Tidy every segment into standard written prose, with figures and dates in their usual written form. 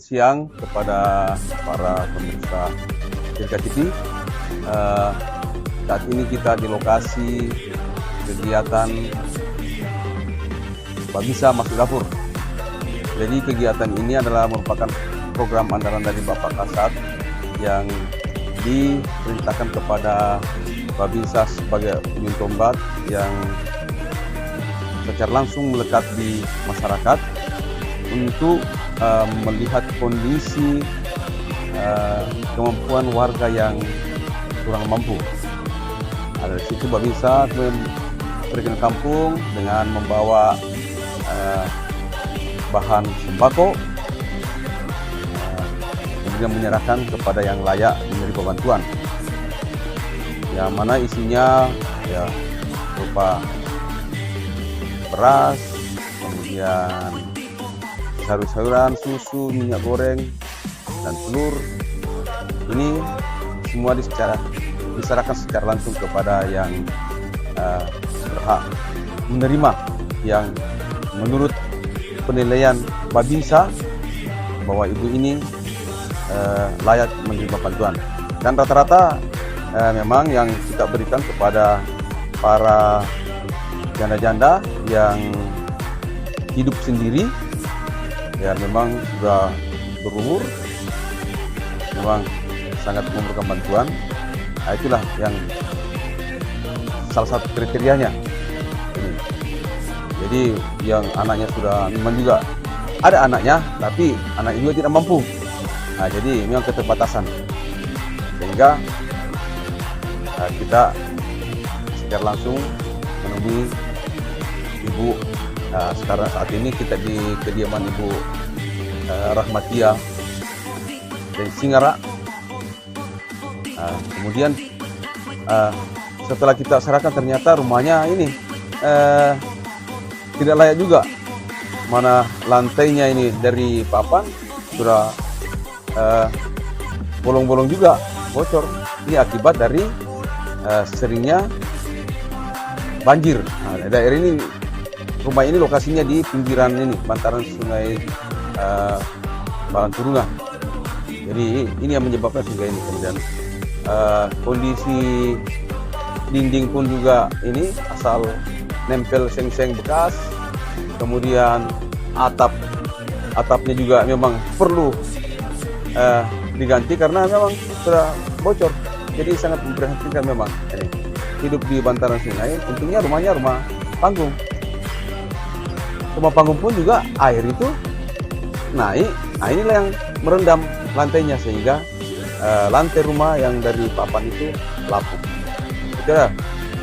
siang kepada para pemirsa Tirta TV. Saat ini kita di lokasi kegiatan Babinsa Masuk Dapur. Jadi kegiatan ini adalah merupakan program andalan dari Bapak Kasat yang diperintahkan kepada Babinsa sebagai ujung tombak yang secara langsung melekat di masyarakat untuk melihat kondisi kemampuan warga yang kurang mampu. Dari situ Babinsa pergi ke kampung dengan membawa bahan sembako, kemudian menyerahkan kepada yang layak menerima bantuan, yang mana isinya ya berupa beras, kemudian sayur-sayuran, susu, minyak goreng, dan telur. Ini semua diserahkan secara langsung kepada yang berhak menerima, yang menurut penilaian Babinsa bahwa ibu ini layak menerima bantuan. Dan rata-rata memang yang kita berikan kepada para janda-janda yang hidup sendiri, ya memang sudah berumur, memang sangat memerlukan bantuan. Nah, itulah yang salah satu kriterianya ini. Jadi yang anaknya sudah memang juga ada anaknya, tapi anak juga tidak mampu. Nah, jadi memang keterbatasan, sehingga kita secara langsung menemui ibu. Sekarang saat ini kita di kediaman Ibu Rahmatia dari Singara. Kemudian setelah kita serahkan, ternyata rumahnya ini tidak layak juga. Mana lantainya ini dari papan sudah bolong-bolong juga, bocor. Ini akibat dari seringnya banjir. Nah, daerah ini, rumah ini lokasinya di pinggiran ini, bantaran sungai Balanturunga. Jadi ini yang menyebabkan sungai ini. Kemudian kondisi dinding pun juga ini asal nempel seng-seng bekas. Kemudian atapnya juga memang perlu diganti karena memang sudah bocor. Jadi sangat memprihatinkan memang ini. Hidup di bantaran sungai, untungnya rumahnya rumah panggung. Rumah panggung pun juga air itu naik. Nah, inilah yang merendam lantainya, sehingga lantai rumah yang dari papan itu lapuk. Kita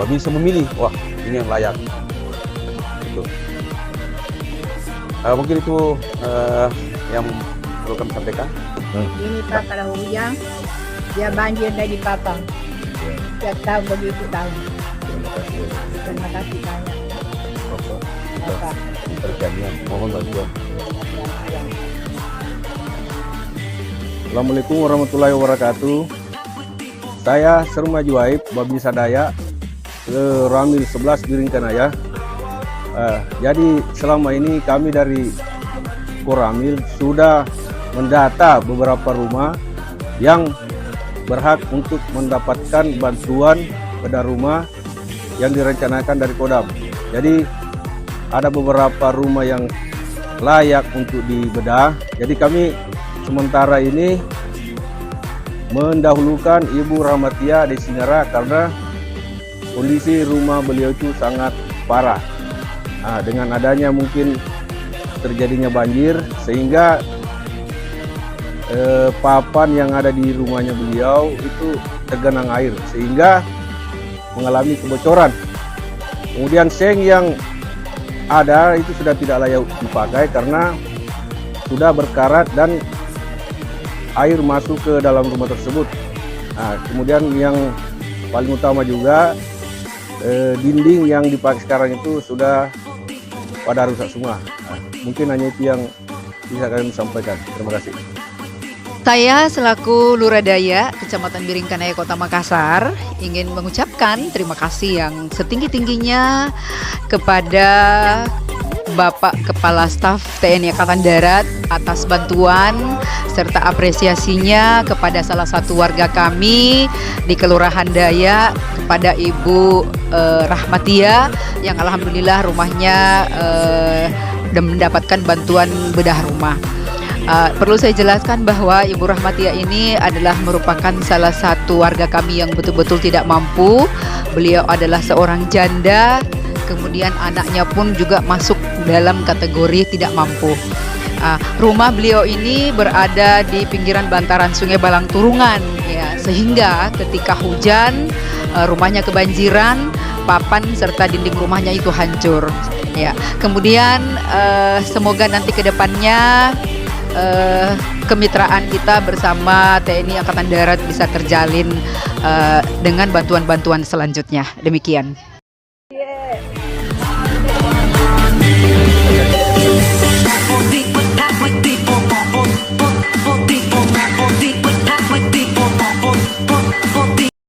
bisa memilih, wah ini yang layak. Itu. Mungkin itu yang perlu kami sampaikan. Ini Pak, kalau hujan dia banjir dari papan. Setiap tahun begitu tahun. Terima kasih banyak. Bapak. Perjanjian, mohon bantuan. Assalamualaikum warahmatullahi wabarakatuh. Saya Serma Juaib, Babinsa Dayak, Ramil 11 Biringkanaya. Jadi selama ini kami dari Koramil sudah mendata beberapa rumah yang berhak untuk mendapatkan bantuan pada rumah yang direncanakan dari Kodam. Jadi ada beberapa rumah yang layak untuk dibedah. Jadi kami sementara ini mendahulukan Ibu Rahmatia di Singara karena kondisi rumah beliau itu sangat parah. Nah, dengan adanya mungkin terjadinya banjir, sehingga papan yang ada di rumahnya beliau itu tergenang air sehingga mengalami kebocoran. Kemudian seng yang ada itu sudah tidak layak dipakai karena sudah berkarat dan air masuk ke dalam rumah tersebut. Nah, kemudian yang paling utama juga dinding yang dipakai sekarang itu sudah pada rusak semua. Nah, mungkin hanya itu yang bisa kami sampaikan. Terima kasih. Saya selaku Lurah Dayak Kecamatan Biringkanaya Kota Makassar ingin mengucapkan terima kasih yang setinggi-tingginya kepada Bapak Kepala Staf TNI Angkatan Darat atas bantuan serta apresiasinya kepada salah satu warga kami di Kelurahan Dayak, kepada Ibu Rahmatia yang alhamdulillah rumahnya mendapatkan bantuan bedah rumah. Perlu saya jelaskan bahwa Ibu Rahmatia ini adalah merupakan salah satu warga kami yang betul-betul tidak mampu. Beliau adalah seorang janda, kemudian anaknya pun juga masuk dalam kategori tidak mampu. Rumah beliau ini berada di pinggiran bantaran Sungai Balang Turungan, ya, sehingga ketika hujan rumahnya kebanjiran, papan serta dinding rumahnya itu hancur. Ya, kemudian semoga nanti ke depannya kemitraan kita bersama TNI Angkatan Darat bisa terjalin dengan bantuan-bantuan selanjutnya. Demikian.